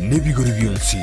n'ibigori byonsi.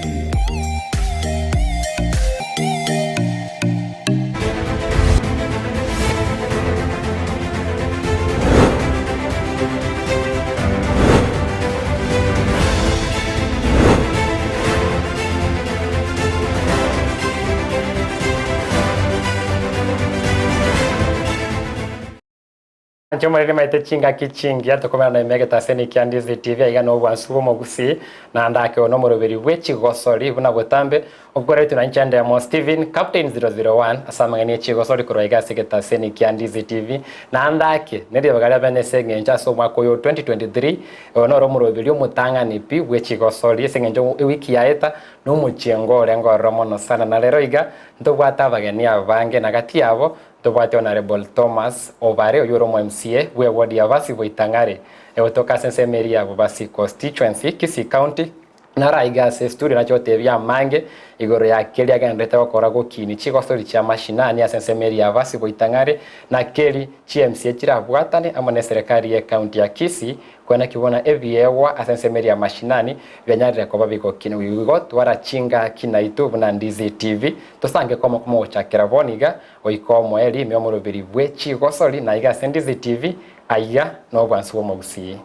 Njoma riri maite chinga kichingia tukomera na imegeta seni kia Ndizi TV aiga no bwansu mo Gusii na ndake ono moroberi we Chigosori buna gotambe obgore tu na nchande mo Steven Captain 001 asamangani Chigosori kuroiga sigeta seni kia Ndizi TV na ndake nedi bagala bene sengenja so mwako yo 2023 ono ro moroberi omutangani pi we Chigosori sengenjo wiki yaeta no muchengo rengo romono sana na lero iga ndobwata bageni abange na gati yabo tobwate Honorable Thomas Obare oyuro mo MCA we ward ya Basi Boitangare otoka sensemeri ya Basi constituency Kisii County na raiga se studio na chote vya mange igoro ya keli agandeta wakora gokini Chigosori cha mashinani ya sensemeri ya Basi Boitangare na keli MCA chira bwatane amone serikali ya county ya Kisii kwena kibona eviewa asensemeri ya mashinani vyanyarire kwa babiko kini wigot wara chinga kina YouTube na Ndizi TV tosange komo chakira boniga oikomo eli meomoroberi bwe Chigosori na iga Ndizi TV aiga no bwansu mo Gusii.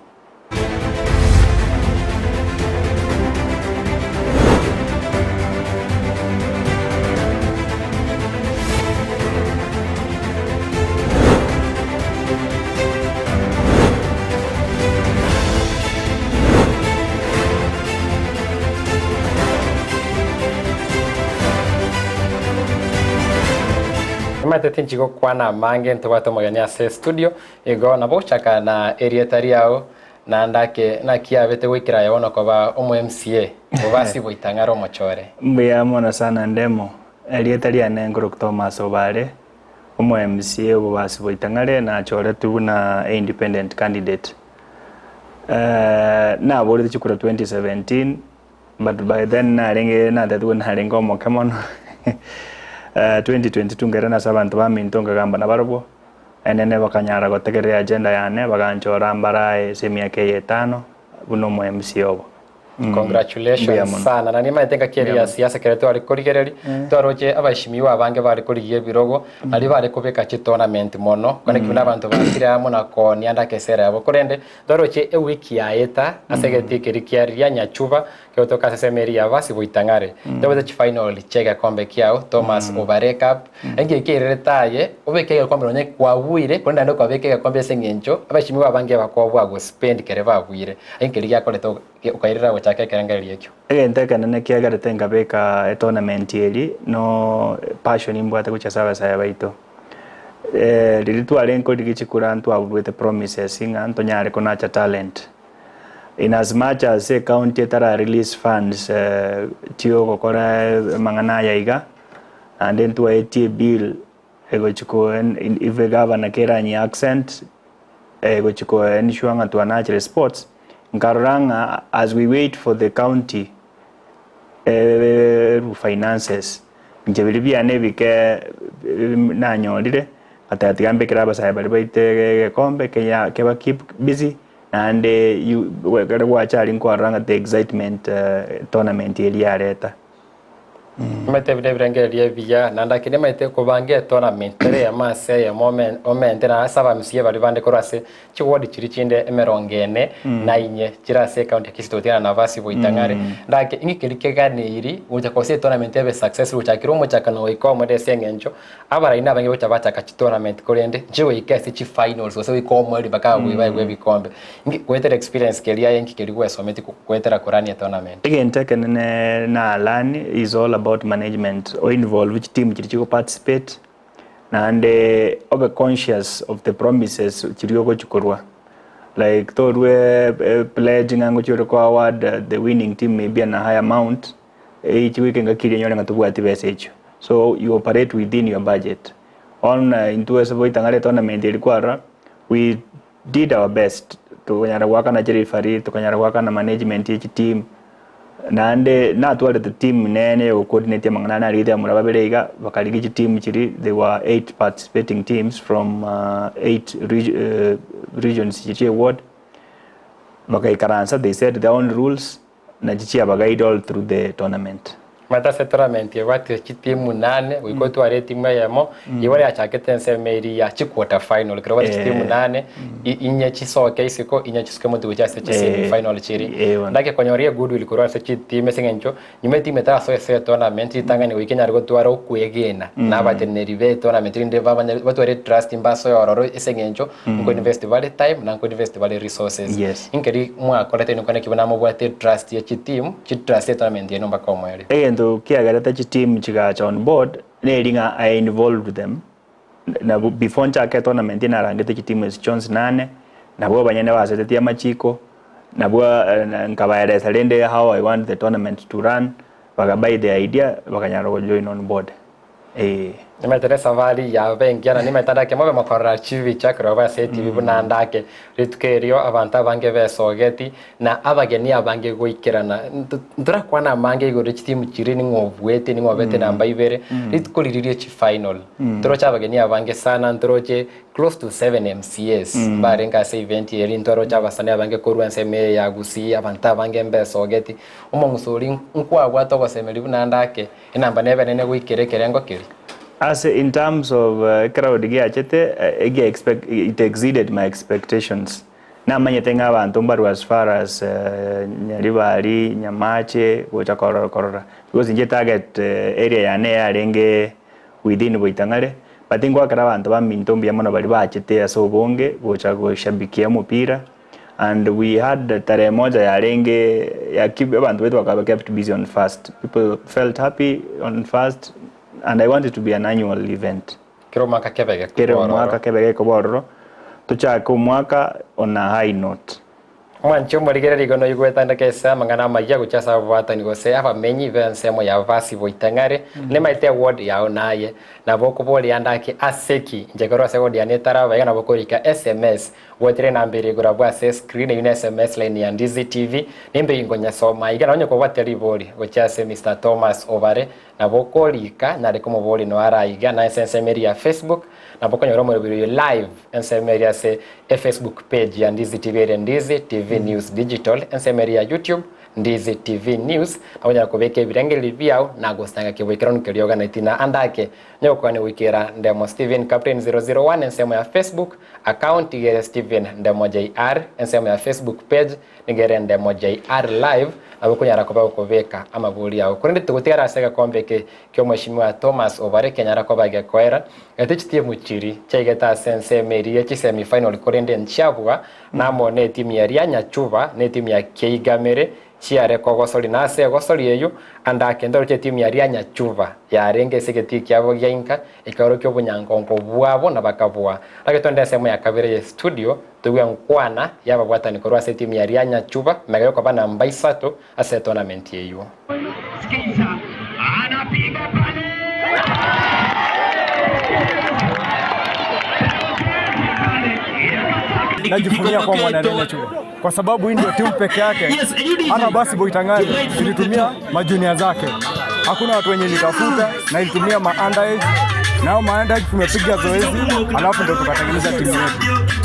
Matete nchigo kwana mange ntobato magania se studio ego na bochaka na area tariao na ndake na kia bete wikira yona ko ba omo MCA Basi Boitangare mochore mbuya mona sana ndemo area taria ne ngoro Thomas Obare omo MCA Basi Boitangare na chore tu na independent candidate na bori chikura 2017 but by then na renge na that one harengo mo kamono 2022 ngerana sabantu bamintonga gamba na barbo enene bakanyara gotegerera agenda yane baganchora mbarae semiake yetano buno mu MCA obo. Congratulations sana na nima itenga keri ya siasa kereto ari kurigereri toroje abashimiwa abange bari kurigiye birogo ari bari kubeka chi tournament mono kone kibuna abantu bakira mo na ko nianda kesera abo kurende toroje e wiki ya eta asegeti kerikia ya nyachuva keotoka sesemeri ya Basi Boitangare dobe chi final chega kombe kiao Thomas Obare Cup enge kiretaye obeke kombe onye kwa buire kone ndo kwa beke kombe sengencho abashimiwa abange bakobwa go spend kereba buire enge liya koleto ukairira gochake kerengeri ekyo egenteka nene kiagarete ngabeka tournament eri no passion imbwate kucha sawa saya baito lilitu alenko digichikura ntu abwete promises inga nto nyare konacha talent in as much as a county tara release funds tio kokora mangana yaiga and then to a bill ego chiko if the governor kera ni accent ego chiko ensure to natural sports Nkaranga, as we wait for the county finances, njebili anebike na nyolire atati gambe kiraba sai bali baite kombe keba keep busy and you watch nkaranga the excitement tournament eli areta mete vrengeri via nanda kine mete ko bange tournament tere ya mase ya moment na saba msie bali bande korase chiwodi chirichinde emerongene na inye chirase county Kisii na Basi Boitangare ndake ingikirike gane iri uja kose tournament ebe successful uja kiromo chakana wiko mode sengencho abara ina bange uja bacha ka tournament korende jiwe ikasi chi finals so wiko mode baka we bikombe kwetera experience kelia yenki kirigwe someti kwetera korani tournament again taken na lani is all about management or involve which team chirigo participate and obe conscious of the promises chirigo chukurwa like torwe pledging ango chiriko award the winning team may be a high amount each week ngakiri nyole ngatubwati message so you operate within your budget on into Boitangare tournament ilikuwa we did our best tukanyara waka na referee tukanyara waka na management each team nande natwale the team nene o coordinate mangana na rida murababerega bakaligi team chiri there were 8 participating teams from 8 regions chiri ward bakaikaransa they said their own rules na chichi abaguide all through the tournament. Mata se tournament ye watu timu 8 wiko tu are timu yamo iwale achakete nsemeri ya chi quarter final kero watu timu 8 inye chisoke isiko inye chisuke mutu wicha se chi semi final chiri ndake konyorie goodwill kurwa se chi timu sengencho nyume timu ta so se tournament itangani wikenya riko twara okuegena na batenerive tournament inde babanya watu are trust imbaso yororo esengencho ngo invest vale time na ngo invest vale resources inkeri mwa kolete nkone kibona mo bwate trust ya chi team chi trust ya tournament yeno mbaka omwere kiagareta chi team chigacha on board nelinga I involved them na before nchake tournament ina rangete chi team is Jones 8 na bo banyane basetetia machiko na bo nkabaeleza lende how I want the tournament to run bakabai the idea bakanyara join on board nimetere savari ya bengiana nimetanda ke mobe makorra chivi chakro ba se TV bunanda ke ritkerio avanta bange besogeti na abageni abange goikirana ndura kwana mange igoro team chirini ngobwete ni ngobete namba ibere ritkoliririe chi final ndoro chabageni abange sana ndoroje close to 7 MCS barenga se event yeri ndoro chabasane abange korwanse me ya Gusii avanta bange besogeti umongusuri nkwa bwato gosemeri bunanda ke inamba nebe nene goikerekerengo kiri. As in terms of crowd it exceeded my expectations. Na manyetenga abantu mbaru as far as Nyaribari, Nyamache, gocha korora. Because inje target area yane yarenge within Boitangare. But ingwa kara abantu bamintombi yamono bali bachete asobonge gocha goshabikia mupira. And we had tare moja yarenge yakibe abantu wetu wakaba kept busy on first. People felt happy on first. And I want it to be an annual event. Kero mwaka kebege kubororo. Tuchako mwaka on a high note. Mwancho murigere rigono yugwetanda kesa mangana maya guchasa bwata nigose aba menyi vensemo ya vasi Boitangare ne maite award ya onaye na boko boli andaki aseki njegoro se award ya netara ba yana boko rika SMS wotre na mbere gura bwa se screen ine SMS line ya Ndizi TV nimbe ingonya soma igana onye ko wateri boli gochase Mr Thomas Obare na boko rika na reko mo boli no ara igana SMR ya Facebook na boko nyoromo live SMR ya se Facebook page ya Ndizi TV Ndizi TV News Digital SMR ya YouTube Ndizi TV News abanya kubeke birangeli byao na gostanga kibwekera nukelioga na itina andake nyoko ni wikira ndemo Steven Captain 001 nsemo ya Facebook account ya Steven ndemo JR nsemo ya Facebook page nigere ndemo JR live abukunyara kuba ukobeka amabuli yao kurinde tugutera asega kombeke kyo mheshimiwa Thomas Obare kenyara ko bage koera etichitie muchiri chegeta sense meri ya semi final kurinde nchabwa namo ne timu ya Nyachuva ne timu ya Keigamere chiare kogosori na se gosori yeyo anda kendo che timu ya Nyachuva ya renge segeti kyabo yainka ikaro kyo bunyangongo bwabo na bakabwa lagetonde semo ya kabere studio tuwe nkwana yaba bwata nikorwa se timu ya Nyachuva megayo kwa bana mbaisato ase tournament yeyo Sikiza anapiga pale najivunia kwa mwananene chuo kwa sababu hii ndio timu peke yake hata basi Boitangare ilitumia majunia zake, hakuna watu wenye litafuta na ilitumia underage nao underage tumepiga zoezi alafu ndio tukatengeneza timu yetu.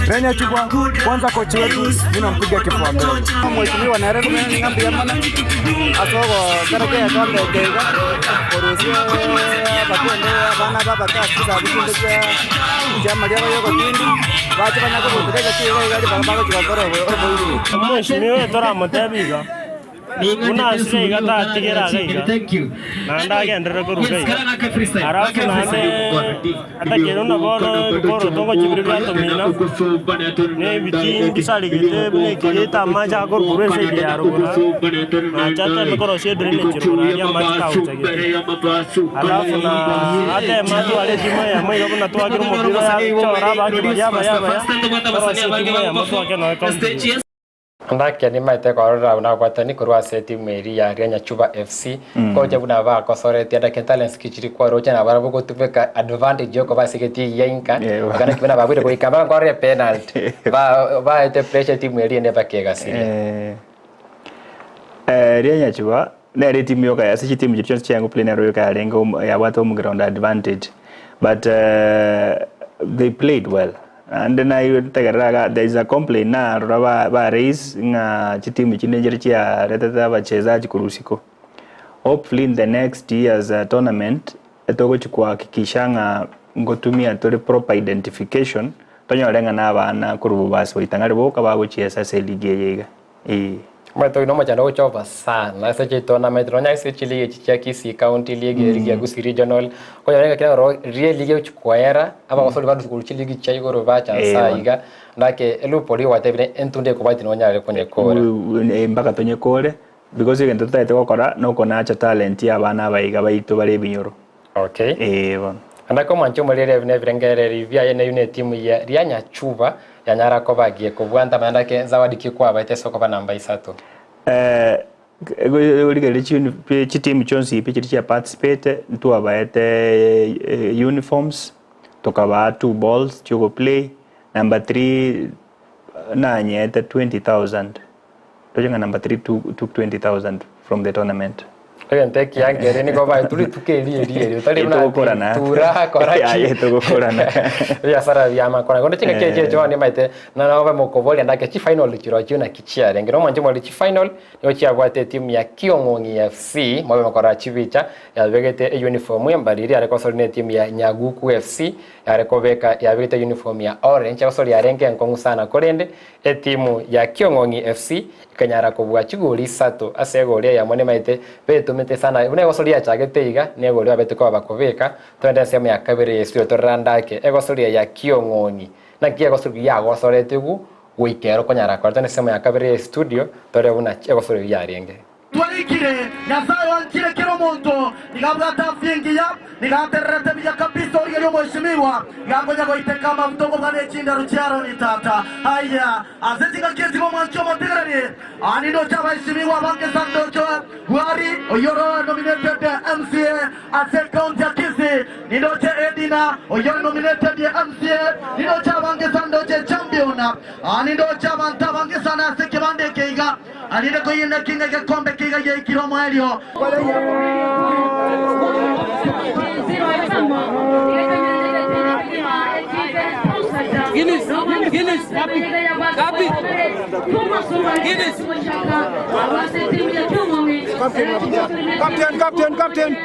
Renya chukua kwanza kocha wetu mimi nampiga kifua mbele. Mheshimiwa na rego mimi ngambia mana asogo karake ya kambe kega korosio batende bana baba kasi za bitunde chama leo yoko tindi bacha banyako kutega kile gari baba chikakora obo. Mheshimiwa tora mutabiga una sile gata tigera gaiga nanda gendere kuruga arafu nande atakero na bolo koro tongo chibribla to mina ne bitin kisali gete ne kileta maja kor kurese de yaruguna achata me koro se drene chiruguna ya macha utagete arafu na ate madu ale dima ya mai gona to agiru mobiro ya chora ba ke ya ya matu akeno account andake ni maite korora una kwatani kurwa seti meri ya Nyachuva FC ko jabuna ba ko soreti ada talents kichiri kwa rocha na bara boko tupeka advantage yoko ba seketi yainka kana kibana ba bire ko ikamba ko re penalty ba ete pressure timu eri ne bakega sire Nyachuva na re timu yoka ya sechi timu jicho changu player yoka lengo ya watu mu ground advantage but they played well and then I tegeraga there is a complaint na ba raise nga chitimu chinejeri chia retata bachezaji kurusiko. Hopefully in the next year's tournament etogo chikuhakikisha nga ngotumia tole proper identification tonyorenga na bana kurubu baso itangari boka baguchiesa se ligue yega Mato ino machana uchopa sana ese che tournament ronya ese chili chicha Kisii County League ya Gusii Regional ko yarenga kina ro real league uchukwaera aba wasoli bandu ku chili gicha igoro bacha saiga ndake elu poli watebire entunde ko bati nonya le konye kore mpaka tonye kore because you can try to gukora no kona acha talent ya bana baiga baitu bari binyoro. Okay. Bon. Andako mancho molere vine vrengere rivia yene une timu ya Rianya Chuva ya Nyara kobagie kubwanta mandake zawadi kikwa baite soko ba namba 3. Urigere chitimu chonsi ipi chitia participate ntu abaete uniforms tokaba 2 balls chugo play number 3 na nyete 20,000. Tojenga number 3 took 20,000 from the tournament. Ente kiangere ni ko ba tuli tukeli utali una tura koraki etogokorana ya sara ya makona ngondo chinga keje chwani maite na nawe mokoboli ndake chi final chiro chuna kichia ngiro manje moli chi final yo chi abwate timu ya Kiongongi FC mwabe makora chivicha ya vegete uniform ya mbaliri areko soline timu ya Nyaguku FC areko beka ya vegete uniform ya orange asoli ya renge nkongu sana korende timu ya Kiongongi FC ikanyara kubwa chigoli 3 asegoli ya mone maite beto mete sana une gosolia chagete iga ne goli abete ko bakobeka twende sema ya kabiri studio torandake egosolia ya Kiongongi na kia gosolia ya gosolete gu wikero konyara kwa twende sema ya kabiri studio tore una egosolia ya renge Tualikire nyasaye wankire kero monto nigabwata fingia nigaterete bya kabisa oryo mheshimiwa ngagonya goiteka mabutongo bane chinda rucharo ni tata haya azetinga kezi mo mancho materani anindo cha mheshimiwa bange sandocho wari oyoro nominated MCA at county ya Kisii nindo cha Edina oyoro nominated MCA nindo cha bange sandocho champion anindo cha banta bange sana sekibande keiga aninde koyenda kinga ke kombe kiga ye kiromo elio Guinness, happy. Captain.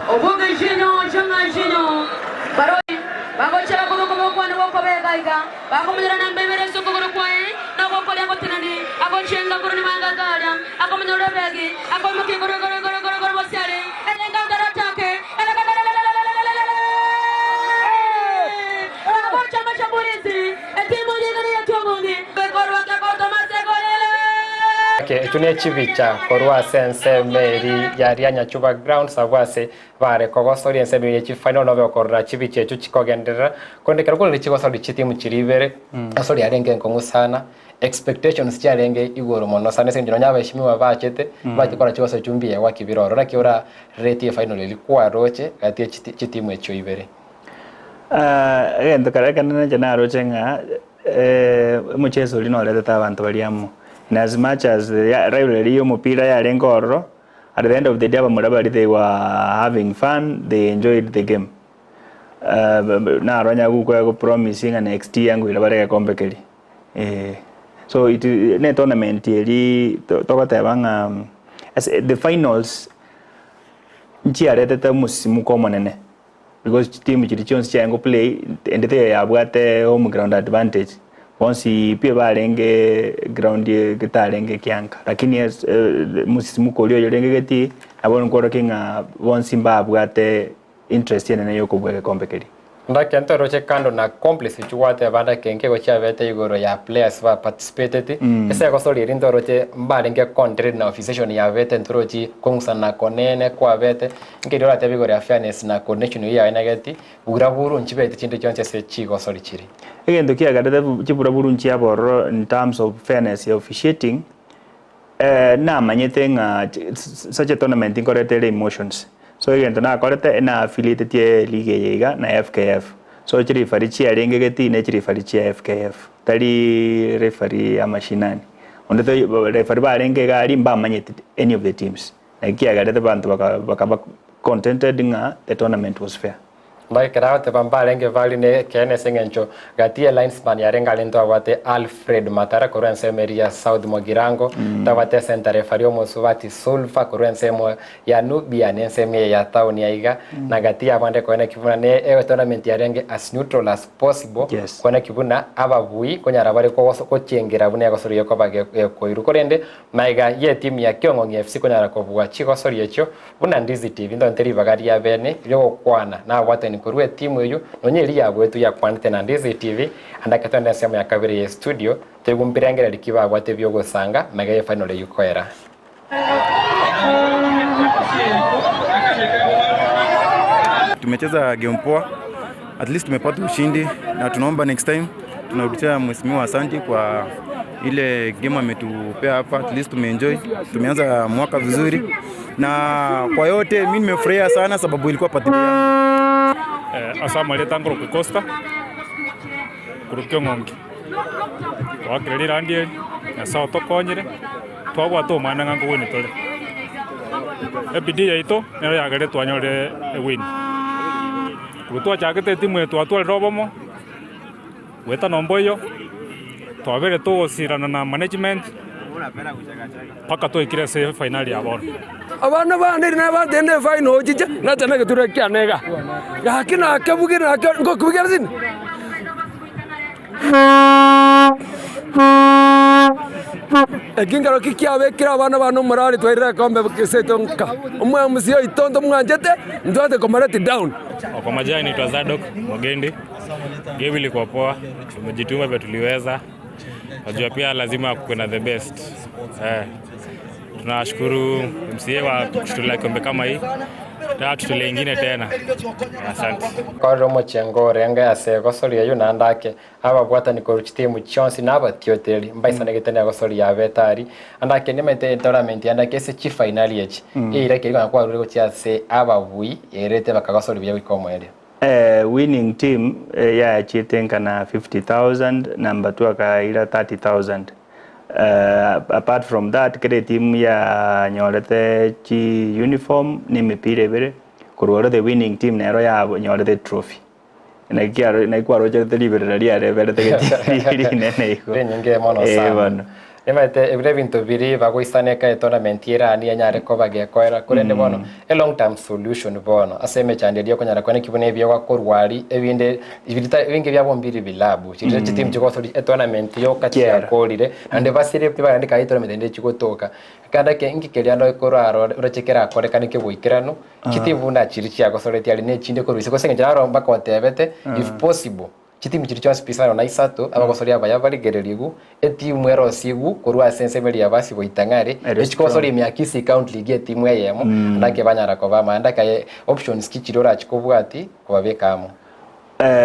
Obunga jino baroi bango chala ko kwa no ko bega iga bango mudira na mbebere soko ko kwa na ko ko yango tinani ako chenga ko ni manga gala ako mudira begi ako maki ko bosiare elenga dara take elenga ako chama chaburizi etimu jigani ya tumongi ko rwaka ko tomase golele tunie chivicha korwa sense meri ya Rianya Chuva ground savase vare kogosori ense meri chi final nove korra chiviche chu chikogendera konde karukolo ni chigosori chitimu chirivere asori arenge nkongu sana expectations chiarenge igoro mono sana senjino nyaba ishimiwa bachete bakikora chigosori chumbiye wakibiroro nakiora rate final ilikuwa roche kati chitimu echo ibere endo karakana jana roche nga muchezo lino leta abantu baliamu. And as much as rivalry mupira ya lengoro, at the end of the day they were having fun, they enjoyed the game. Na ronya go promising and next year ngwira bareka kompekeli. So it ne tournament yeli tokata banga as the finals nchi arete musimu komonene because team chirichons chango play and they abwate home ground advantage. Once pia barenge ground ye gitarenge kyanka lakini musimu kolio yorenge geti abone ko kinga once mbabwate interest yene nayo kubweka kompekeli ndake ntoroche kando na complice chuwate banda kenke go chavete igoro ya players va participated ese ko soli rindoroche mbarenge contract na officiation ya vete ntorochi kongusana konene kwa vete ngidora te bigoro ya fairness na connection ya inageti buraburu nchibete chinde chonche se chigo soli chiri egendo kiagadete chiburaburu nchiaboro in terms of fairness ya officiating na manyete nga such a tournament incorrect emotions so igento na korete na affiliated ye league yiga na FKF so chiri farichi arenge geti ne chiri farichi FKF tari referee amashinani onde the referee barenge ga rimba manyete any of the teams like agarete bantu bakaba contented nga the tournament was fair. Mbai karawa te bambalenge vali ne kene sengencho gatia linesman ya renga lento awate Alfred Matara kurense meria South Mogirango tawate center refario Mosuvati Sulfa kurense mo ya Nubia nense me ya town ya iga na gatia bande kone kivuna ne tournament ya renge as neutral as possible kone kivuna ababui konya rabare ko chengira bune ko sori ko bage ko irukorende maiga ye team ya Kyongo FC konya rakobwa Chigosori echo buna Ndizi TV ndo nteri bagari ya bene yo kwana na wate kurwe timu hiyo nonyeri ya gwetu ya kwanite na Ndizi TV andakatanda sema ya kabiri ya studio tegumpirangira likiba abwate byo gusanga magaye final yukoera. Tumecheza game poa, at least tumepata ushindi na tunaomba next time tunarudisha mheshimiwa Asante kwa ile game ametupea hapa. At least tumeenjoy, tumeanza mwaka vizuri na kwa yote mimi nimefurahia sana sababu ilikuwa patili yangu. Asama leta ngoro kukosta kurukyo ngongi wakirira ndie na sawa tokonyire twagwa to mana ngango wini tole ebidi yaito nero yagere twanyore win kurutwa chagete timu yetu atwale robomo weta nomboyo twabere to sirana na management paka to ikire se final ya bora abana bandi na batende final jije na tena keture kyanega yakina kebugira ngo kubigira zin egingaro kikyabe kira abana bano morali twaira kombe kisetonka umwe musio itondo mwanjete ndote komareti down kwa majina ni Zadok Mogendi. Game ilikuwa poa, tumejituma vile tuliweza. Najua pia lazima kuwe na the best. Tunashukuru MCA wa kutulea kombe kama hii. Na tutule ingine tena. Asante. Kwa mochengo renga ase gosori ayo nandake aba bwata ni coach team chance na batioteli mbaisa negitene gosori ya betari andake ni mete tournament andake se chi final yechi ire kirika kwa ruri gocha se aba bui erete bakagosori bya wikomwere. Winning team ya chitenga na 50,000 number 2 akaira 30,000. Apart from that kere team ya nyorete chi uniform ni mipire bere kurwara the winning team nero ya nyorete trophy na kiaro na kwa roje the libere ya bere the nene iko nyinge mono sana emate evento biri bagoisane ka tournament ira ni anyare ko bage koera kurende bono a long term solution bono aseme chandelia konyara kone kibone byo kwa korwari ebinde ibirita ebinge byabo mbiri bilabu chitire team Chigosori tournament yo katia kolire ande basire pya ndi ka tournament ndi chikotoka kada ke ingikelia ndo koraro urachekera kore kanike boikirano kitibunda chiri chia Gosori tiali ne chinde ko ruise ko senga romba ko tebete if possible chiti mchiricho spisano na isato abagosori abaya barigererigu etimu ero sigu kurwa sensebeli abasi boitangare Chigosori mi Kisii County League etimu yemo ndake banyara ko bama ndake options kichirora chikobwati kubabekamo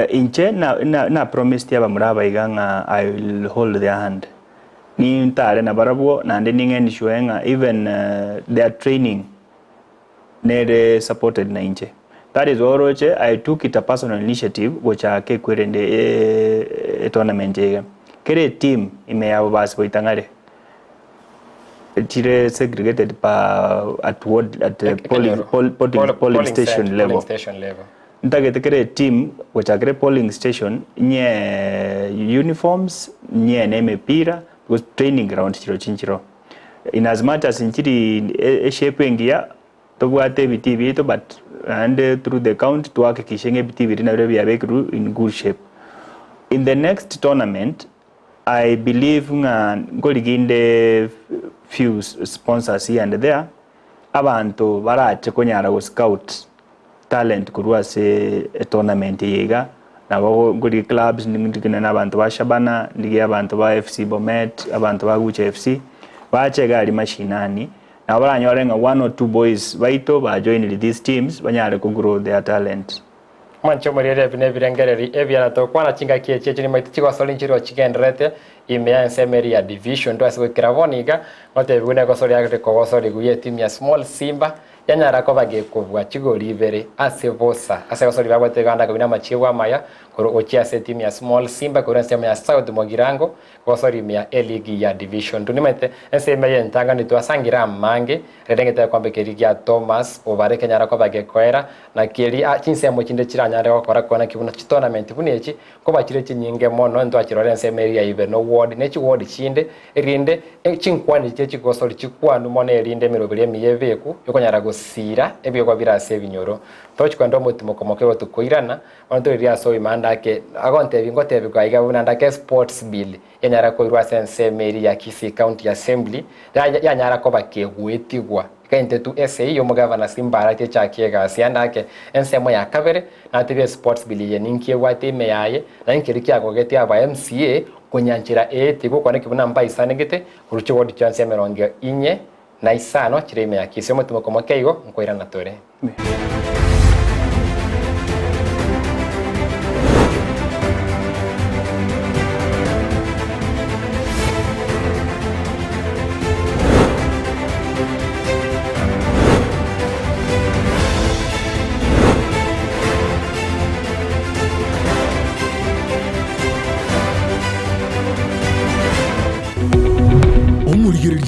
inche na promise ya bamuraba iganga I will hold their hand ni ntare na barabo na ndinge ni shuenga even their training nere supported na inche. That is oroche I took it a personal initiative which ke kwerende tournament yega kere team imeya basi boitangare tire segregated at polling station level ndage kere team which kere polling station nye uniforms nye nemepira because training ground chinchiro in as much as inchiri shape ngia tobwate BTV to but and through the count to hakikisha BTV na bya bekru in good shape. In the next tournament I believe ngoliginde few sponsors here and there abantu barache konyara go scout talent kurwa se tournament yiga nabo ngoli clubs ndikina nabantu bashabana ndigi abantu ba FC Bomet abantu ba Guche FC bache gali mashinani na baranyorenga 1 or 2 boys baito ba join these teams banyare ku grow their talent. Mancho murere bine birengereri ebyana to kwana chinga kieche chini maiti Chigosori nchiro chigendrete imea nsemeri ya division ndo asiko kiravoniga ngote bune Gosori yake ko Gosori guye team ya small Simba yanyara ko bagekubwa Chigori ibere asevosa asegosori bagwateganda kabina machiwa maya koro ochia team ya Small Simba koro nsema ya South Mogirango gosori ya eligi ya division tunimete nsema ya ntanga ni twasangira mange redengete kwambe kerigia Thomas Obare kenyara ko bagekoera na keri chinse ya mochinde chiranyare gukora kona kibuna tournament bunechi ko bakire chinyinge mono ndo achirore nsema ya ibe no ward nechi ward chinde erinde chinkwani Chigosori chikwanu mone erinde mirobire miyeveku yokonyara gusira ebyo kwa birase binyoro tochiko ndo mutimo komoke tukoirana wanto ria so imanda ke agonte bingote bikaiga bunanda ke sports bill yanyara ko irwa sense meri ya Kisii County Assembly yanyara ko bakegwetigwa kainte tu SA yo mugavana Simbara te chakiega sianda ke ensemo ya kabere na TV sports bill ye ninkie wate meyaye na nkiriki agogete aba MCA kunyanchira etigo kone kibuna mba isanegete kuruchi wodi chance meronge inye na isano chireme ya Kisii mutimo komoke igo nkoirana tore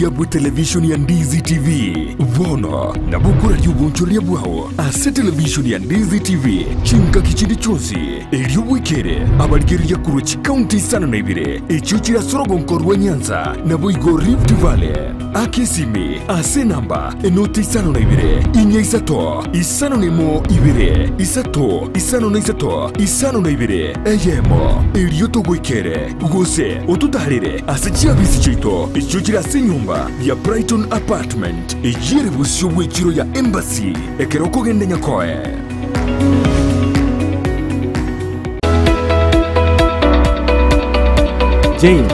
Yabu television ya Ndizi TV Vono na bukura y'ubunchuri bwaho ase television ya Ndizi TV chinga kichindi chonsi elio wikere abarigeriya kuruchi county sana na ibire echuchira sorogo nkorwa Nyanza na boigo Rift Valley akisimi ase namba enoti sana na ibire inya isato isano nemo ibire isato isano na isato isano na ibire eyemo elio to wikere gose otutarire ase chiabisi chito echuchira senyumba ya Brighton Apartment ejire busyo wechiro ya Embassy ekeroko gende nyakoe. Jane,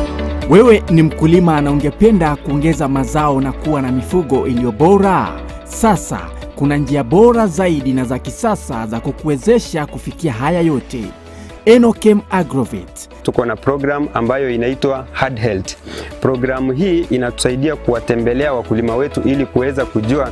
wewe ni mkulima na ungependa kuongeza mazao na kuwa na mifugo iliyo bora? Sasa kuna njia bora zaidi na za kisasa za kukuwezesha kufikia haya yote. Enokem Agrovet. Tuko na program ambayo inaitwa Hard Health. Programu hii inatusaidia kuwatembelea wakulima wetu ili kuweza kujua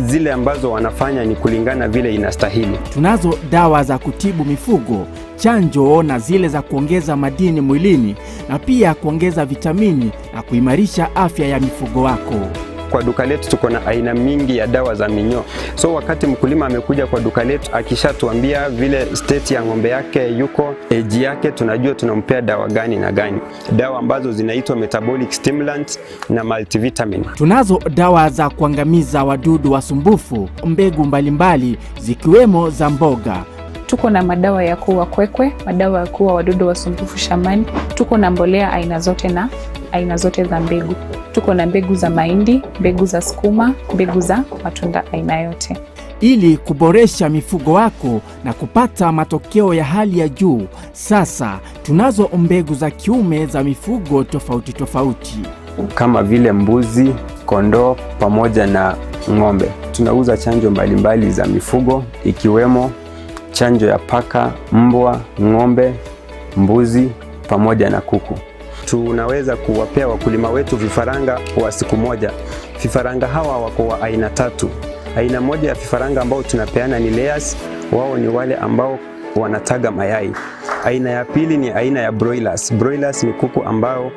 zile ambazo wanafanya ni kulingana vile inastahili. Tunazo dawa za kutibu mifugo, chanjo na zile za kuongeza madini mwilini na pia kuongeza vitamini na kuimarisha afya ya mifugo wako. Kwa duka letu tuko na aina mingi ya dawa za minyoo. So wakati mkulima amekuja kwa duka letu akishatuambia vile state ya ng'ombe yake yuko, age yake, tunajua tunampea dawa gani na gani. Dawa ambazo zinaitwa metabolic stimulants na multivitamin. Tunazo dawa za kuangamiza wadudu wasumbufu, mbegu mbalimbali zikiwemo za mboga. Tuko na madawa ya kuua kwekwe, madawa ya kuua wadudu wasumbufu shambani. Tuko na mbolea aina zote na aina zote za mbegu. Tuko na mbegu za mahindi, mbegu za sukuma, mbegu za matunda aina yote. Ili kuboresha mifugo wako na kupata matokeo ya hali ya juu, sasa tunazo mbegu za kiume za mifugo tofauti tofauti. Kama vile mbuzi, kondoo pamoja na ng'ombe. Tunauza chanjo mbalimbali za mifugo ikiwemo chanjo ya paka, mbwa, ng'ombe, mbuzi pamoja na kuku. Tunaweza kuwapea wakulima wetu vifaranga wa siku moja. Vifaranga hawa wako wa aina tatu. Aina moja ya vifaranga ambao tunapeana ni layers, wao ni wale ambao wanataga mayai. Aina ya pili ni aina ya broilers. Broilers ni kuku ambao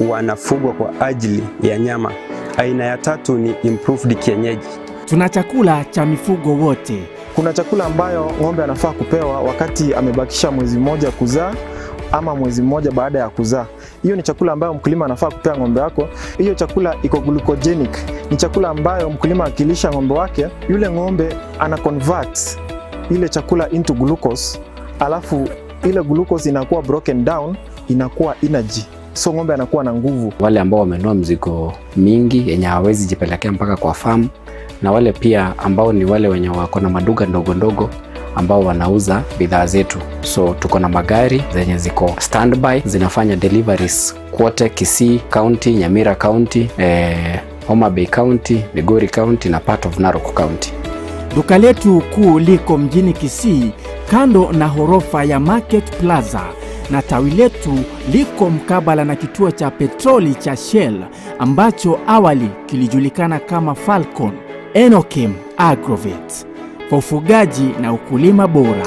wanafugwa kwa ajili ya nyama. Aina ya tatu ni improved kienyeji. Tuna chakula cha mifugo wote. Kuna chakula ambayo ng'ombe anafaa kupewa wakati amebakisha mwezi mmoja kuzaa ama mwezi mmoja baada ya kuzaa. Hiyo ni chakula ambayo mkulima anafaa kupea ng'ombe wako. Hiyo chakula iko glucogenic. Ni chakula ambayo mkulima akilisha ng'ombe wake, yule ng'ombe ana convert ile chakula into glucose, alafu ile glucose inakuwa broken down, inakuwa energy. So ng'ombe anakuwa na nguvu. Wale ambao wamenunua mzigo mingi yenye hawezi jipelekea mpaka kwa farm, na wale pia ambao ni wale wenye wako na maduka ndogo ndogo ambao wanauza bidhaa zetu. So tuko na magari zenye ziko standby zinafanya deliveries kote Kisii County, Nyamira County, Obare County, Migori County na part of Narok County. Duka letu kuu liko mjini Kisii kando na horofa ya Market Plaza, na tawi letu liko mkabala na kituo cha petroli cha Shell ambacho awali kilijulikana kama Falcon. Enokim Agrovet kwa ufugaji na ukulima bora.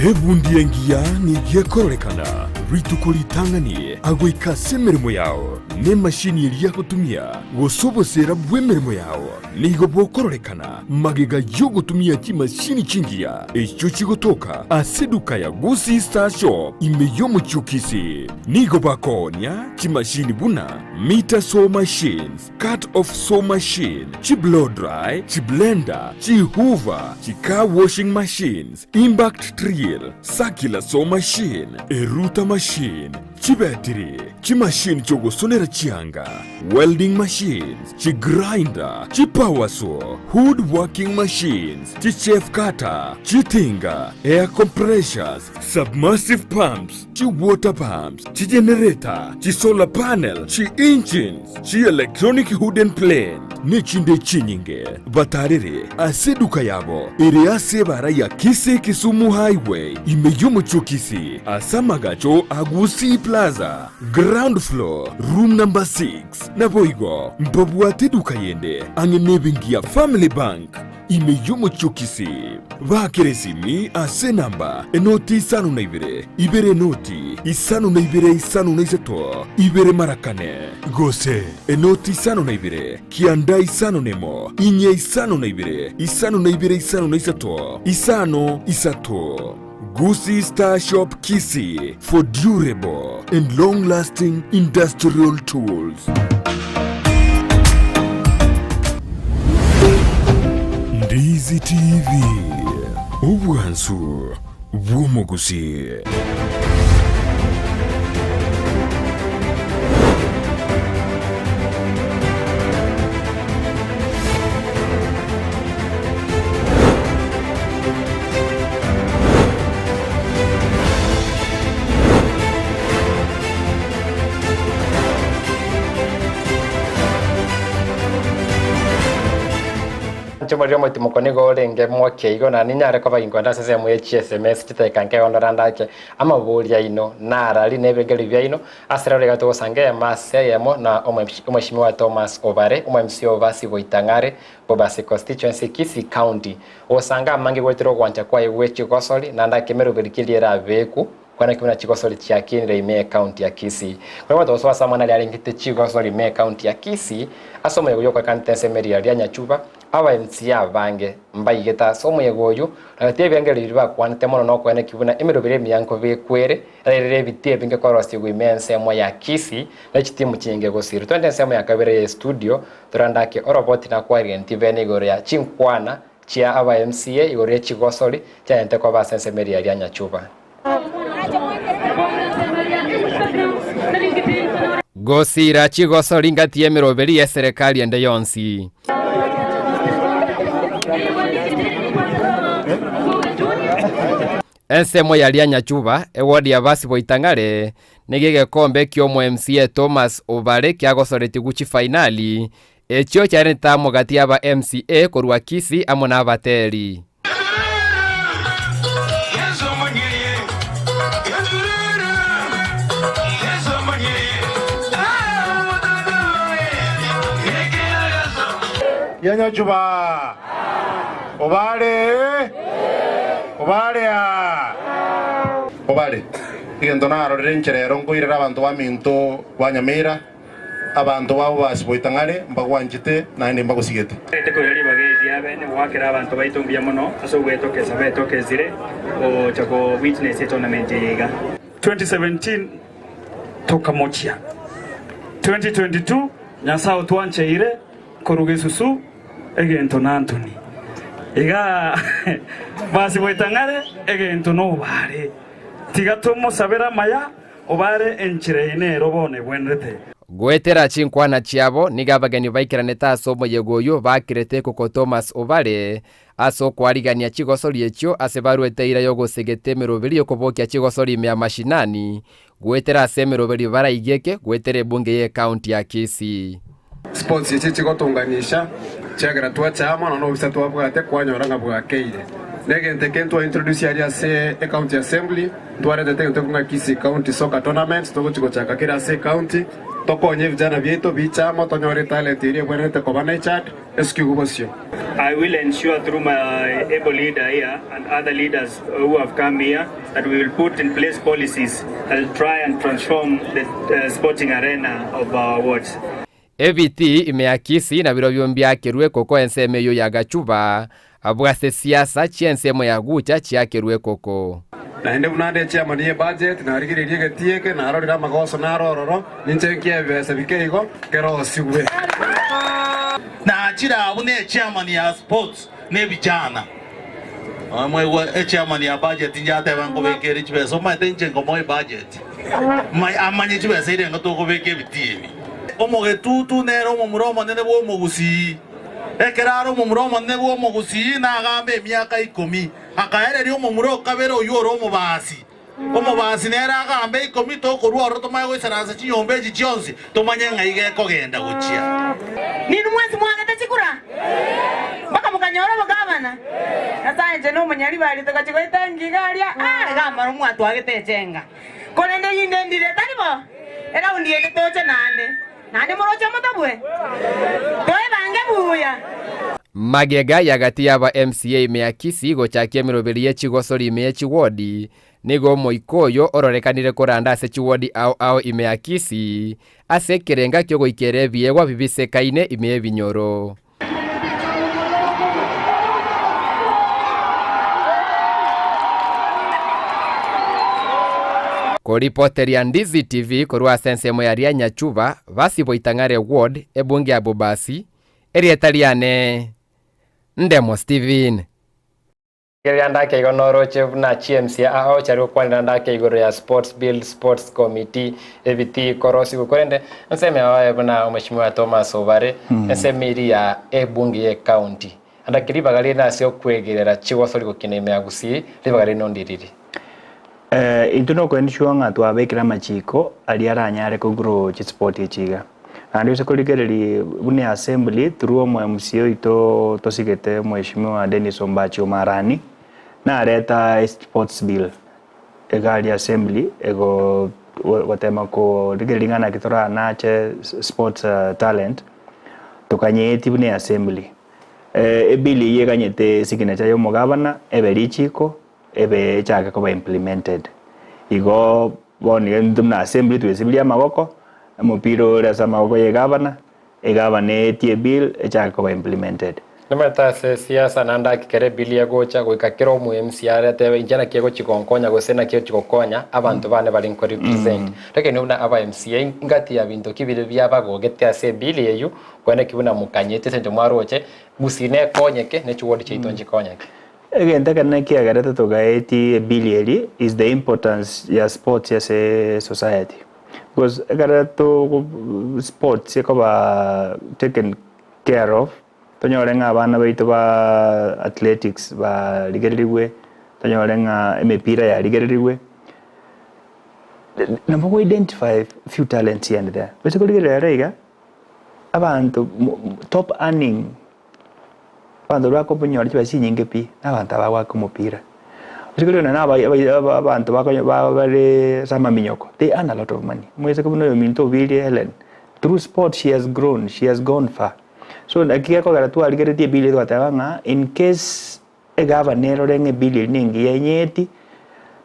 Ebundi engia nigie korrekana ritu kulitangani agwika semirimo yao ne mashini iria gutumia gusobosera bwemirimo yao nigo bokorrekana magega yo gutumia kimashini chingia echo chigotoka aseduka ya Gusii Star Shop imeyo muchukisi nigo bakonya kimashini buna meter saw machines, cut off saw machine, chi blow dry, chi blender, chi hoover, chi car washing machines, impact drill, circular saw machine, eruta machine, chi battery, chi machine chogo sonera chianga, welding machines, chi grinder, chi power saw, wood working machines, chi chef cutter, chi tinga, air compressors, submersive pumps, chi water pumps, chi generator, chi solar panel, chi engines, chi electronic hood and plane, nechinde chinyinge, batarere, aseduka yabo, iri asebara ya Kisii Kisumu Highway, imeyomo chukisi, asamagacho Gusii Plaza, ground floor, room number 6, naboigo, mbabuate duka yende, angenebingia Family Bank, imeyomo chukisi, vakeresimi ase namba, enoti isanu na ibere noti, isanu na isanu na isato, ibere marakane, gose, enoti isanu na kianda isanu nemo, inye isanu na isanu na isanu na isato, isano isato. Gusii Star Shop Kisii for durable and long-lasting industrial tools. Ndizi TV, ubwansu bw'Omugusii. Chomori mo timo konigo renge moke igo na ninyare ko bayingwanda sese mu SMS titekanke ondorandake ama bolia ino nara ri nebegeli bya ino asirare gato sange mase yemo na omweshimiwa Thomas Obare omwemsi ovasi boitangare bobasi constituency Kisii County osanga mangi gwetiro gwanja kwa iwe Chigosori na ndakemero berikiliera beku kwana kimuna Chigosori chiakinire ime county ya Kisii kwa watu waswa mwana ali alingite Chigosori ime county ya Kisii asoma yoyo kwa kantense meria ya Nyachuba awa MCA bange mbayigeta somo yegoyo natie byange liriba kwanete mono no kwene kibuna emirobere miyanko bekwere rere bitie binge kwa rosti wimense mo ya Kisii na chitimu chinge gosiri twende semo ya kabere studio turandake oroboti na kwa rentivene igoro ya chinkwana chia awa MCA igoro ya Chigosori cyane kwa basense meria ya Nyachuba Gosira Chigosori ngati emiroberi ya serikali ende yonsi Ensemo ya Nyachuba ewodi ya basi boitangare negege kombe kyomo MCA Thomas Obare kyagosoreti guchi finali ekyo cyane tamo gati aba MCA korwa Kisii amona abateri Nyachuba Obare igento naro rencherero ngoirera abantu baminto banyamira abantu babo basiboitangare mbagwanjite nandi mbagusigete teko yari bagezi abene wakera abantu baitumbia muno aso gwetokeza betokezire o chako witness tournament yiga 2017 toka mochia 2022 nyasao twancheire korugesusu egento na Anthony iga basi boitangare egento no Obare tigatomo sabera maya Obare enchire robone bwenrete gwetera chinkwana chiabo nigabagani baikiraneta asomo yegoyo bakirete kuko Thomas Obare aso kwarigania Chigosori ekyo asebarueteira yogosegete meroberi yokobokia Chigosori mya mashinani gwetera semeroberi baraigeke gwetere bunge ye county ya Kisii sports ichi gotunganisha chagara twachama no bisatu abwate kwanyoranga bwakeire negente kento introduce area se county assembly tware tete kunga Kisii county soccer tournament togo chiko chaka kira se county tokonye vijana vyetu bichamo tonyore talent ile bwenete kobana chat esikugo. I will ensure through my able leader here and other leaders who have come here that we will put in place policies that will try and transform the sporting arena of our wards. Eviti imeakisi na biro byombya kerwe koko enseme yo ya gachuba abwase siasa chiensemo ya gucha chiakerwe koko. Na ende bunande chairman ye budget na rigiririe getieke na arorira magoso na arororo ninchekie bese bikeigo kero siwe. Na achira abune chairman ya sports ne vijana. Mwe chairman ya budget njate bango bekeri chibeso ma tenje ngomo budget. Mai amanye chibese ile ngotoko beke bitimi. Omoge tutu nero mumuromo nene bo Gusii. Ekeraro mumuromo nene bo Gusii na agambe myaka 10. Akaere rio mumuro kabero yoro mubasi. Omubasi nera agambe 10 tokorwa roto mayo sarasa chinyombe chichonsi tomanye ngaige kogenda guchia. Nini mwezi mwanga tachikura? Baka mukanyoro mugabana. Asa nje no munyali bali tukachikoita ngigalia gamba no mwatu agitechenga. Konende yinde ndire talibo. Era undiende toche nande. Nande morocha mutabwe. Toe bange buya. Magega yagati yaba MCA imeakisi gochakia miroberie Chigosori imechi wodi nigo moikoyo ororekanire koranda ase chiwodi ao imeakisi ase kerenga kyo goikere biegwa bibisekaine ime binyoro. Koripoteri ya Ndizi TV korwa sensemo ya ria Nyachuba basi boitangare ward ebunge ya Bobasi erietaliane Ndemo Steven. Kile andake igonoro chevuna CMC ao chari kwani andake igoro ya sports bill sports committee eviti korosi kukorende nseme awaye buna mheshimiwa Thomas Obare nsemiri ya ebunge ya county andake libagali na sio kwegerera Chigosori gukina ime ya Gusii libagali nondiriri. Intuno kwendishwa ngatu abekira machiko ali aranyare kugro sport echiga. Andi sekoligereri bune assembly through MCO ito tosigete mheshimiwa Dennis Ombachi Omarani na areta sports bill egali assembly ego watema ko ligeringana kitora nache sports talent tukanyeti bune assembly ebili yeganyete signature yo mugabana eberichiko ebe chaka ko implemented igo boni ndumna assembly tu assembly ya magoko mupiro rasa magoko ye governor e governor tie bill e chaka ko implemented Nemata se siasa nanda kikere bill ya gocha go ikakero mu MCR tebe injana kiego chikonkonya go sena kiego chikokonya abantu bane bali ko represent reke nuna aba MCA ngati ya bintu kibire byabago gete ase bill yeyu kwene kibuna mukanyete sente mwaroche Gusii konyeke ne chiwodi chitonji konyeke. Again, that can make a to gaeti biliary is the importance ya sports as a society. Because to sports are taken care of. Tonyorenga bana baitu ba athletics ba ligeririwe. Tonyorenga emepira ya ligeririwe. Number one, identify few talents here and there. Basically, ligeririga abantu top earning. Abantu bako punyora chibasi nyinge pi abantu abawa kumupira usikole na abantu bako bale sama minyoko they earn a lot of money mweze kuno yo minto Willie Helen through sport she has gone far so akia ko garatu aligere bili to atanga in case e governor renge bili ningi yenyeti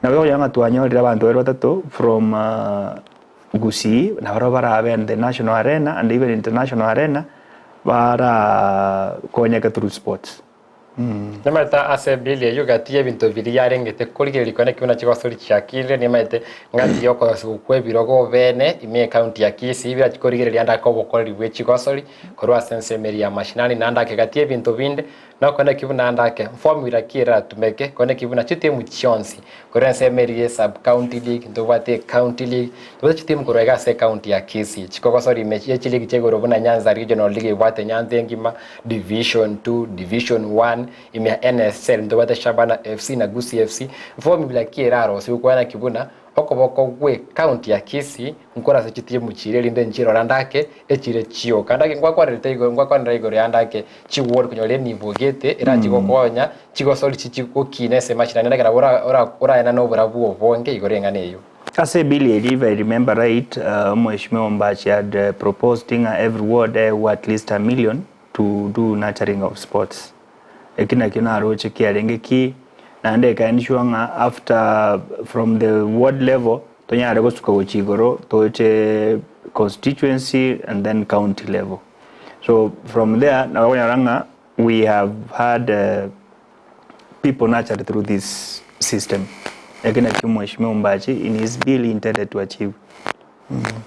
na bako yanga tuanyora abantu batatu from Gusii na barabara aben the national arena and even international arena para konyaka through sports. Nemata ase bilia yuga tie bintu biliare ngete kuligeri kone kuna Chigosori chakile nemate ngati yoko sukwe birogo bene ime county ya Kisii bila kuligeri anda ko bokoli we Chigosori korwa sense meri ya mashinani nanda ke gatie bintu binde na kone kibuna anda ke formula kira tumeke kone kibuna chite mu chionsi korwa sense meri sub county league ndo wate county league ndo chite mu korwa se county ya Kisii Chigosori mechi ya league chegoro buna Nyanza regional league wate Nyanza ngima division 2 division 1 ime NSL ndo wate Shabana FC na Gusii FC formula kiraro si ukwana kibuna okoboko gwe county ya Kisii nkora se chitie muchire linde nchiro randake echire chio kandake ngwakwa retego ngwakwa ndaigo yandake chiword kunyole nivo gete era chigokonya Chigosori chichiko kinese machina ndakira ora ena no burabu obonge igorenga neyo As a bill, if I remember right, Mheshimiwa Mbachi had proposed every ward at least $1 million to do nurturing of sports. Ekina kina roche kiarenge ki and ensure after from the ward level tonya arego suka Chigoro to constituency and then county level. So from there we have had people nurtured through this system. Ekina Mheshimiwa Mbachi in his bill intended to achieve.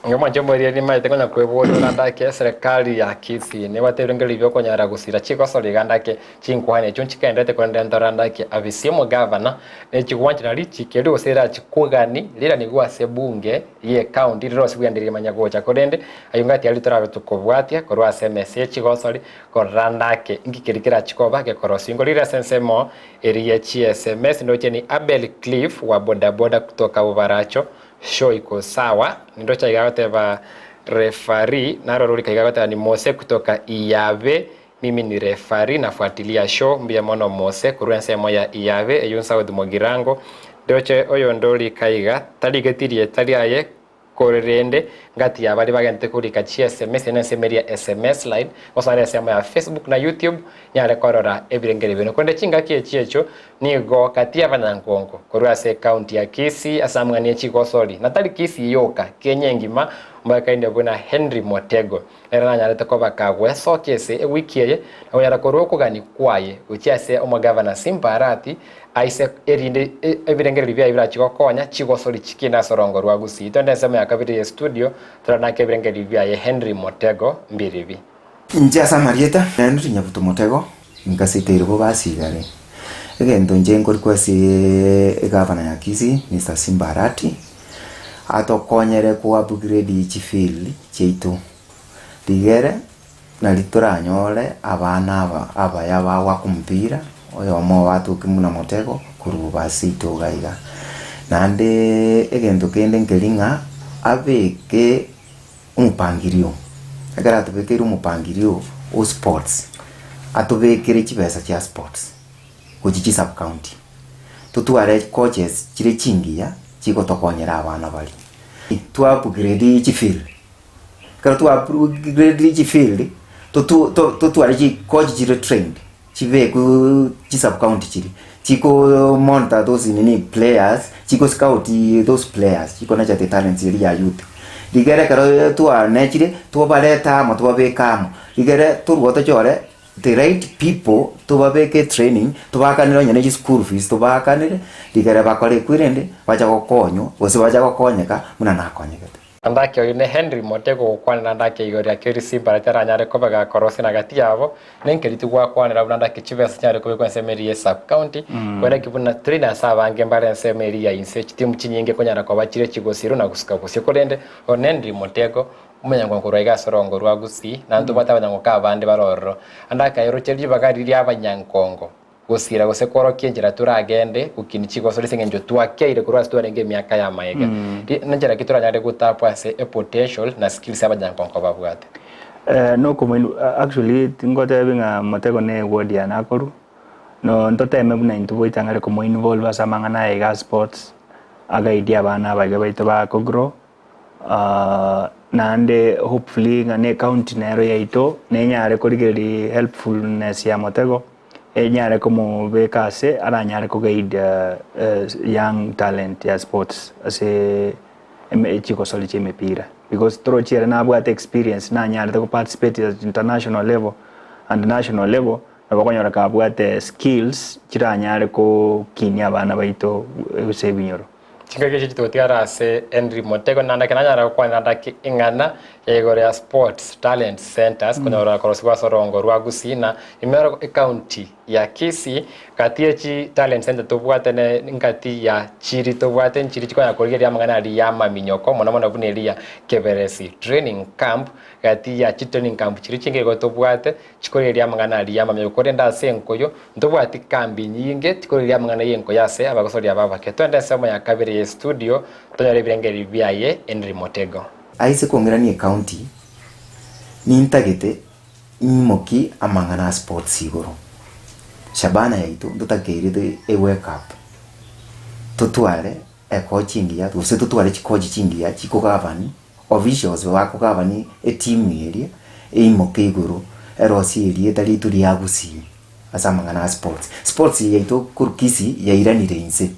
Ngoma jambo ria maite konya kwebolo nandake serikali ya Kisii ne waterengeli byo konya ragusira Chigosori gandake chinkwane chunchikendete kondendora ndake avisimo governor ne chigwanchira lichi kero sera chikugani lira ni gwase bunge ye county riro sibwandiri manyagocha korende ayungati alitora tukobwatia korwa SMS Chigosori korandake ngikirikira chikoba ke korosingo lira sensemo eri ya SMS ndoche ni Abel Cliff wa bodaboda kutoka Ubaracho show iko sawa ndocha igawateba referee naro ruli kigawata ni Mose kutoka Iyave mimi ni referee nafuatilia show mbia mono Mose kuruense moya Iyave eyunsa odmogirango ndoche oyo ndoli kaiga taligetirie taliaye korerende ngati abali bagente kuri ka SMS nensemeria SMS line osare sema ya Facebook na YouTube nyale korora ebirengere bino konde chinga kiecho nigo kati abanyankongo korwa se county ya Kisii asamwani Chigosori natali Kisii yoka Kenya ngima mbaka inde buna Henry Motego era nyale takoba kagwe sokese wiki ye oyara koroko gani kwaye uchiase omagavana Simparati aise erinde ebirengere bibya ibira Chigokonya Chigosori chikina sorongo rwa Gusii tonde sema ya kabiri ya studio turana kebirengere bibya ye Henry Motego mbiribi Nja samarieta Henry Nyabuto Motego ngasitere bo basigare egento njengo kwasi gavana ya Kisii Mr. Simparati atokonyere ku upgrade chifili cheito digere na litoranyole abana abaya bawa kumpira oyo mo watu kimuna Motego kuruba sito gaiga nande egento kende nkelinga abeke umpangirio agara atubekere umupangirio o sports atubekere chibesa cha sports kuchichi sub county tutuare coaches chire chingia chiko tokonyera abana bali tu upgrade chifil karo tu upgrade chifil tu ari chi coach chire trained chive ku chi sub county chiri chiko monitor those players chiko scout those players chiko na chate talents ya youth ligere karo tu anechire tu baleta mo tu babekamo ligere tu goto chore the right people to babeke training to bakanira nyane school fees to bakanire ligere bakore kwirende bacha gokonyo ose bacha gokonyeka muna nakonyeka andake oyo ne Henry Motego kwanira ndake igori akiri Simparati aranyare kobaga korosi na gati yabo nenkeri tugwa kwanira ndake chivesa cyare kobe kwensemerie sub county kwenda kibuna trainer sabange mbare nsemeria inse timu chinyinge konyara kwa bachire Chigosiro na gusika kusiko korende Henry Motego umenyango kuraiga sorongo rwa Gusii nantu bata abanyango ka bande barorro andaka yero chelji bagari ri abanyankongo gusira gose koro kinjira turagende ukini Chigosori sengenjo twakeire kurwa storenge miaka ya maega nanjira kituranyare gutapwa se a potential na skills abanyankongo babwate no como actually tingote binga Motego ne word ya nakoru no ntote mebuna intuboitangare como involve asamangana ega sports aga idea bana baito ba ko grow nande hopefully ngane county nero yaito nenyare korigeri helpfulness ya Motego enyare como bekase aranyare ko guide young talent ya sports ase Chigosori chemepira because through chere na bwa experience na nyare to participate at international level and national level na bakonyora ka bwa skills chiranyare ko kinya bana baito usebinyoro chingage chitotiara se Henry Motego nanda kenanyara kwa nanda ingana ya igore ya sports talent centers kunyora koroswa sorongo rwa Gusii na imero county ya Kisii katie chi talent center tobwate ne ngati ya chiri tobwate chiri chiko ya korigeri amangana ali ya maminyoko mona mona buneria keberesi training camp kati ya training camp chiri chinge go tobwate chikoreri amangana ali ya maminyoko renda senkoyo ndobwati kambi nyinge chikoreri amangana yenko yase abagosori ababa ketwende sema ya kabiri studio tonyore birengeri biaye Henry Motego aise kongerani county nintagete imoki amangana sports igoro shabana yaito ndutakeire a wake up tutware chingi ya tu setu twale chikoji chingi ya chiko gavani officials wako gavani team area imoke iguru erosi area tali tuli ya Gusii asamangana sports yaito kurkisi ya iranire inse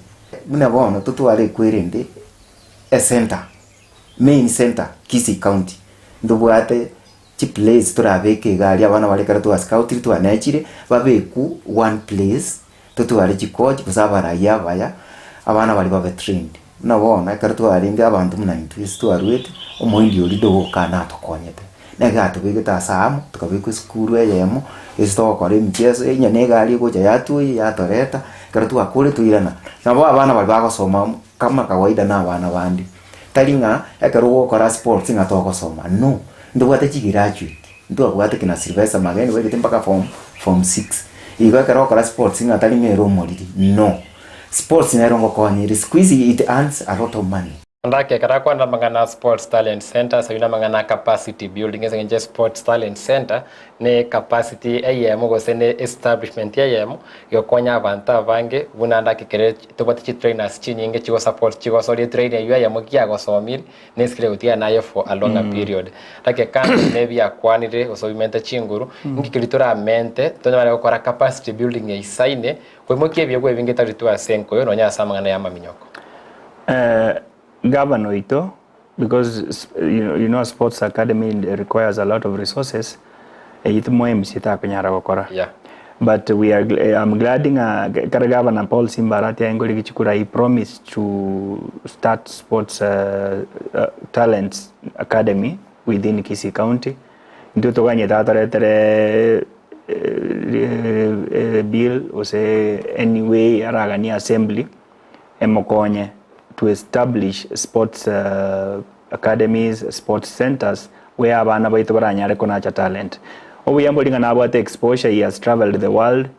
muna bono tutwale kwerende main center Kisii County ndubwate chi place turabeke gari abana bale karatu scout tu anachire babeku one place tutwale chikoji kusabara yabaya abana bali babe trained nabona karatu alinga abantu munantu istwarwete omoindi olido kana tokonyete negato bigeta samu tukabeko skuru yemo isto kore mchezo enya negali goja yatu yatoreta karatu akule tuirana nabo abana bali bagosoma kama kawaida na abana bandi talinga ekarugo kora sports ngatoko soma no ndubwate chigirachuite ndubwate kina Sylvester Mageni wegete mpaka form 6 igo kora sports ngatalinga ero molidi no sports nairongo konyiri squeeze it earns a lot of money ndake kara kwanda mangana sports talent center so ina mangana capacity building ezenje sports talent center ne capacity ayemo gosene establishment ayemo yokonya abanta bange bunanda kikere tobati trainers chinyinge chigo support chigo sori trainer ayemo kia gosomil ne skile utia nayo for a longer period take kan nebi akwanire osobimente chinguru ngikilitora mente tonye gukora capacity building ya isaine kwemokie byego ebingeta ritua senko yo nonya samangana ya maminyoko governor ito because you know sports academy requires a lot of resources it moem sita kunyara gukora but I'm glad kara governor Paul Simbarati angoli gichukura he promised to start sports talents academy within Kisii County ndio toganye tataretere bill ose anyway aragani assembly emokonye to establish sports academies, sports centers where abana baitu baranyare konacha talent. Obuyambolinga nabo at exposure, he has traveled the world,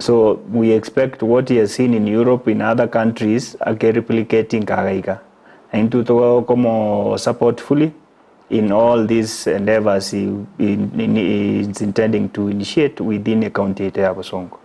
so we expect what he has seen in Europe, in other countries, again replicating kagaika. And to como support fully in all these endeavors he is intending to initiate within the county ya Busongo.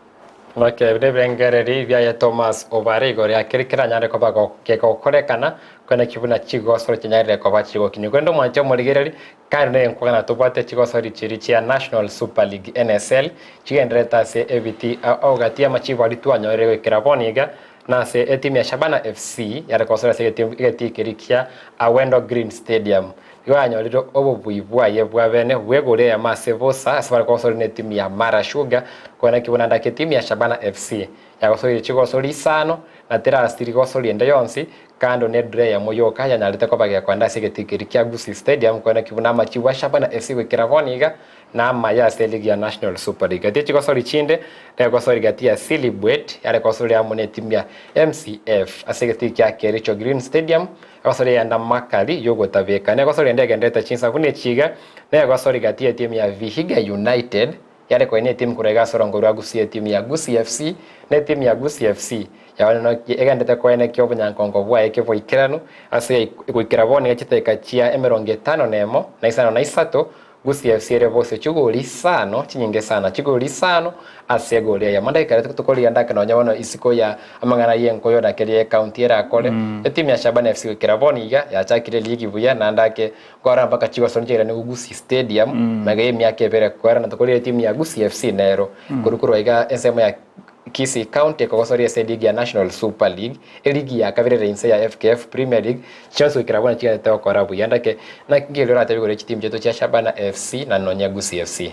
Okay, vrengereri vya Thomas Obare gore akirikira nyare ko bago keko korekana kona kibuna Chigosori nyare ko ba chigo kinyugondo mwancho moligereri kandi nkwana tobate Chigosori chiri ya National Super League NSL chigendreta se EVT augatia machibo alitwanyore wekira boniga na se etimu ya Shabana FC yare ko sora se etimu kirikia Awendo Green Stadium yanyoriro obubuibwa yebwa bene wegore ya Masevosa asbara ko sori etimu ya Mara Sugar kona kibuna ndake timu ya Shabana FC yagosori Chigosori sano na tera astiri gosori ende yonsi kando nedre ya moyoka yanyalite ko bagya kwanda segetikiri kya Gusii Stadium kona kibuna machi wa Shabana FC wekiravoniga na maya League ya National Super League ati Chigosori chinde na gosori gatia Silibwet yale gosori ya mone timu ya MCF asegetikya Kericho Green Stadium gosori ya Ndamakali yogo tabeka na gosori ndege ndeta chinsa kune chiga na gosori gatia timu ya Vihiga United yale kwa ine timu kurega sorongo rwa Gusii timu ya Gusii FC na timu ya Gusii FC yawana egandeta kwa ine kyo bunyankongo bwa ekevo ikirano ase ikuikiraboni gachiteka chia emeronge 5 nemo na isano na isato Gusii FC revose chugoli sano chinyinge sana chugoli sano ase gole ya manda ikare tukoli andaka no nyawono isiko ya amangana yenko yo nakeli county era kole timu ya Shabana FC ikiraboni ya chakire ligi buya na ndake kwa mpaka Chigosori njira ni Gusii Stadium magaye myake bere kwa na tukoli timu ya Gusii FC nero kurukuru iga ensemo ya Kisii County Chigosori League ya National Super League ligi ya kabirere inse ya FKF Premier League chanzo ikirabona chine teo korabu yandake na ngilora tabigore timu jeto cha Shabana FC na nonya Gusii FC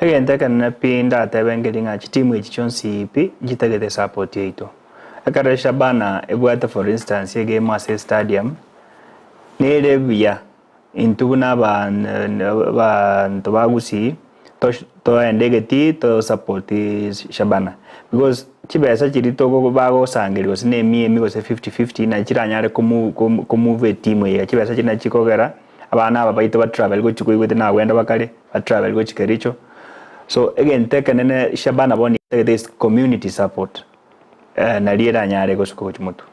agenda kana pinda tabengelinga timu echichonsi ipi jitagete support yeito akara Shabana ebwata for instance ye game as stadium nere bia intuna ba Gusii to endegeti to support Shabana because chibesa chirito go bago sangero sine mi go se 50-50 na chiranyare ko move team ya chibesa china chikogera abana aba baito ba travel go chikuigwe na wenda bakale ba travel go chikericho so again tekanene Shabana boni this community support na liera nyare go suko chimutu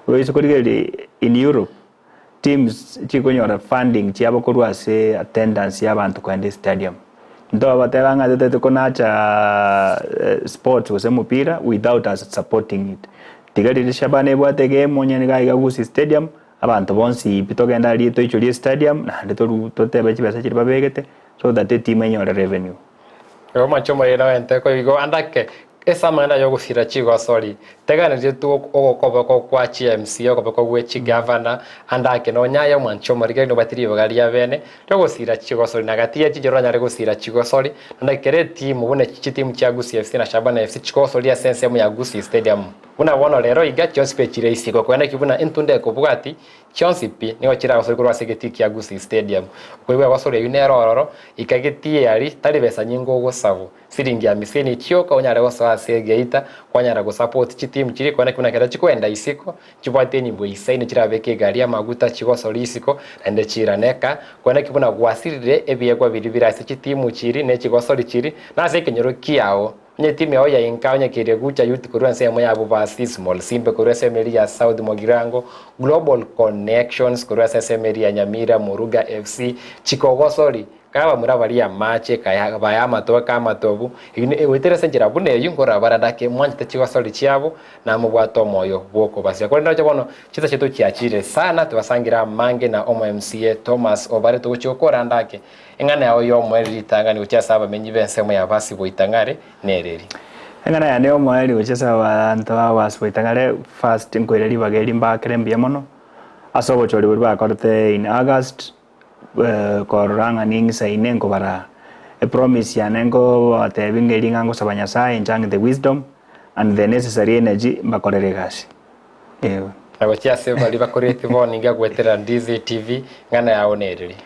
we sukorigeli in Europe teams chikonyora funding chiabo korwa se attendance y'abantu kwa stadium ndo batebanga tete konacha sports ose mupira without us supporting it tigarire Shabane bwate game onyene gaiga Gusii Stadium abantu bonsi bitogenda rito icho stadium na ndito totebe chibesa chiri babegete so that the team enyore revenue. Yo macho marina wente ko igo andake esa manda yo gusira Chigosori tegana je tu ogokoba ko kwa CMC ogoba ko gwechi governor andake no nyayo mancho marige no batiri bagari ya bene yo gusira Chigosori nagatia chijoro nyare gusira Chigosori ndakere team bune team cha Gusii FC na Shabana FC Chigosori ya sense ya Gusii Stadium buna wono lero iga chonsi chire isiko kwenda kibuna intunde ko bugati chonsi pi nigo chira gusori kurwa segeti ya Gusii Stadium kwewe wasore yunero ikagetie yari tali besa nyingo gosavu siringi ya miseni chioka onyare gosa segeita kwanyara go support team chiri kwenda kuna kera chikwenda isiko chibwate nyimbo isaini chira beke gari ya maguta Chigosori isiko ende chira neka kwenda kibuna gwasirire ebiegwa biribira isi team chiri ne Chigosori chiri na sekenyoro kiao nye timu yao ya inkanya kire gucha youth kurwa sema ya bubasi small simple kurwa sema ya South Mogirango Global Connections kurwa sema ya Nyamira Muruga FC Chigosori kaba murabari ya mache kaya bayama to kama tobu wetere senjira bune yungora baradake mwanje Chigosori chiabo na mubwato moyo bwoko basi kwa ndio chabono chita chetu chiachire sana tubasangira mange na MCA Thomas Obare tuchokora ndake engana yao yo mweri tangani uchasaba menyi bensemo ya basi boitangare nereri engana ya neo mweri uchasaba antawa was boitangare first inquiry bageri mbakere mbiamono asobo chori burba korte in August koranga ning saine ngobara a promise ya nengo atebingeri ngango sabanya sai njang the wisdom and the necessary energy makorere gasi agotia sema liba korete boninga gwetera Ndizi TV ngana yao nereri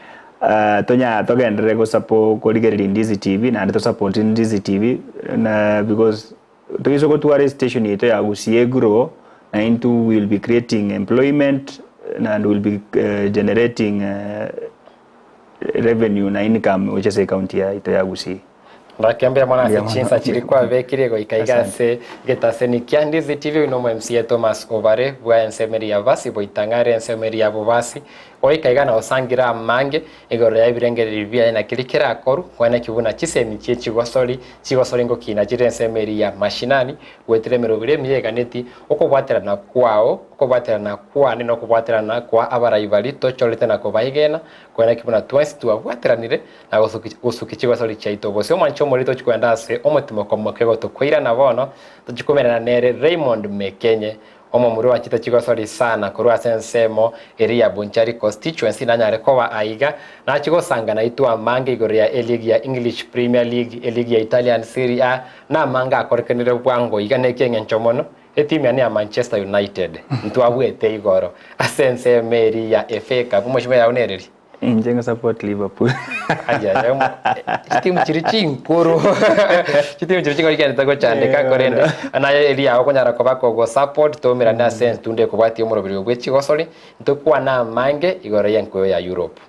tonya togendere go support korigereri Ndizi TV na to support Ndizi TV na because tukiso go to station yeto ya Gusii grow na into will be creating employment and will be generating revenue na income which is a county ya ito ya Gusii. Rakembea mwana chinsa chilikuwa vekire go ikaigase getaseni Ndizi TV no MCA Thomas Obare bwa ensemeri ya basi boitangare ensemeri ya bobasi oikaigana osangira mange igoro ya birengere rivia na kilikira akoru kwana kibuna chisemi Chigosori ngo kina chire ensemeri ya mashinani weteremero bire miyeganeti okobwatera na kwao okobwatera na kwane no kubwatera na kwa abarayibali tocholete na kobaigena kwana kibuna twice tu abwateranire na gusuki Chigosori chaito bose omancho morito chikwenda ase omutimo komokego tokwira na bono tuchikomerana nere Raymond Mekenye omo muri wa kita Chigosori sana kurwa sensemo area Bonchari constituency na nyare kwa aiga na chigosanga na itwa mange igoria eligi ya English Premier League eligi ya Italian Serie A na manga akorekenere bwango igane kenge nchomono etimu ya Manchester United mtu abwete igoro asense meri ya FA Cup mushime ya onereri Njenga support Liverpool. Aja timu chiri chinkuru. Timu chiri chinkuru kandi tako chande ka korende. Ana eri aho konyara ko bako support to mira na sense tunde ko bati omuro biri gwe Chigosori. Ntokuwa na mange igoro yanko ya Europe.